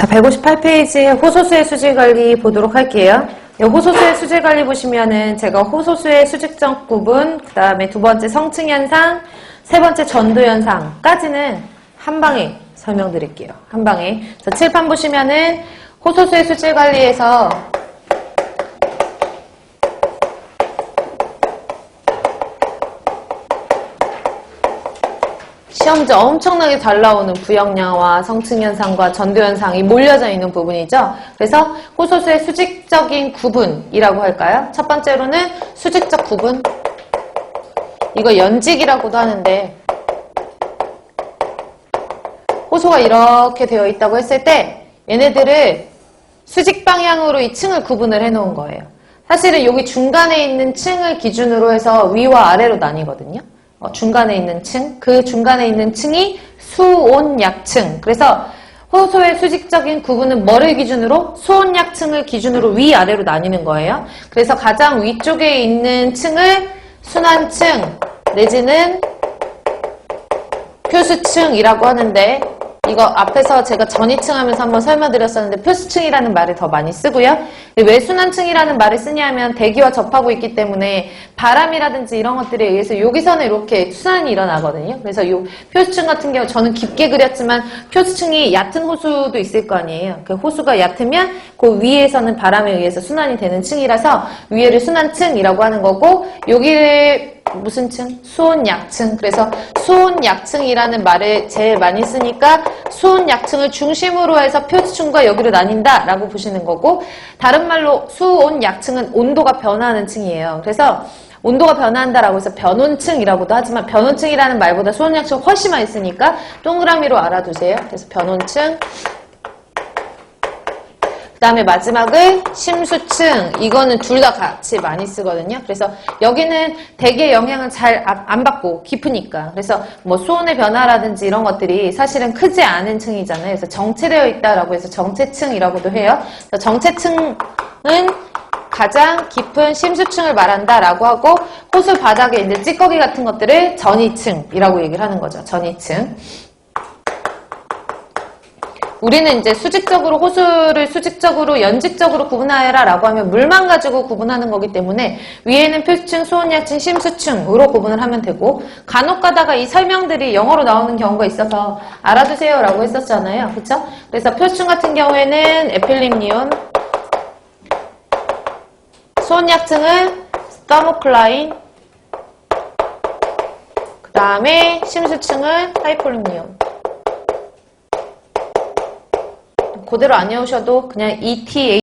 자, 158페이지의 호소수의 수질관리 보도록 할게요. 호소수의 수질관리 보시면은 제가 호소수의 수직적 구분, 그 다음에 두 번째 성층현상, 세 번째 전도현상까지는 한 방에 설명드릴게요. 한 방에. 자, 칠판 보시면은 호소수의 수질관리에서 시험지 엄청나게 잘 나오는 부역량화, 성층현상과 전도현상이 몰려져 있는 부분이죠. 그래서 호소수의 수직적인 구분이라고 할까요? 첫 번째로는 수직적 구분. 이거 연직이라고도 하는데 호소가 이렇게 되어 있다고 했을 때 얘네들을 수직 방향으로 이 층을 구분을 해 놓은 거예요. 사실은 여기 중간에 있는 층을 기준으로 해서 위와 아래로 나뉘거든요. 중간에 있는 층, 그 중간에 있는 층이 수온약층. 그래서 호소의 수직적인 구분은 뭐를 기준으로? 수온약층을 기준으로 위아래로 나뉘는 거예요. 그래서 가장 위쪽에 있는 층을 순환층 내지는 표수층이라고 하는데, 이거 앞에서 제가 전이층 하면서 한번 설명드렸었는데 표수층이라는 말을 더 많이 쓰고요. 왜 순환층이라는 말을 쓰냐면 대기와 접하고 있기 때문에 바람이라든지 이런 것들에 의해서 여기서는 이렇게 순환이 일어나거든요. 그래서 이 표수층 같은 경우 저는 깊게 그렸지만 표수층이 얕은 호수도 있을 거 아니에요. 그 호수가 얕으면 그 위에서는 바람에 의해서 순환이 되는 층이라서 위에를 순환층이라고 하는 거고, 여기를 무슨 층? 수온약층. 그래서 수온약층이라는 말을 제일 많이 쓰니까 수온약층을 중심으로 해서 표수층과 여기로 나뉜다 라고 보시는 거고, 다른 말로 수온약층은 온도가 변화하는 층이에요. 그래서 온도가 변화한다라고 해서 변온층이라고도 하지만 변온층이라는 말보다 수온약층 훨씬 많이 쓰니까 동그라미로 알아두세요. 그래서 변온층. 그 다음에 마지막은 심수층. 이거는 둘 다 같이 많이 쓰거든요. 그래서 여기는 대기의 영향은 잘 안 받고 깊으니까. 그래서 뭐 수온의 변화라든지 이런 것들이 사실은 크지 않은 층이잖아요. 그래서 정체되어 있다라고 해서 정체층이라고도 해요. 그래서 정체층은 가장 깊은 심수층을 말한다라고 하고, 호수 바닥에 있는 찌꺼기 같은 것들을 전이층이라고 얘기를 하는 거죠. 전이층. 우리는 이제 수직적으로 호수를 수직적으로 연직적으로 구분하여라 라고 하면 물만 가지고 구분하는 거기 때문에 위에는 표수층, 수온약층, 심수층으로 구분을 하면 되고, 간혹 가다가 이 설명들이 영어로 나오는 경우가 있어서 알아두세요 라고 했었잖아요. 그쵸? 그래서 표수층 같은 경우에는 에필립니온, 수온약층은 스타모클라인, 그 다음에 심수층은 하이폴립니온. 그대로 안 외우셔도 그냥 ETA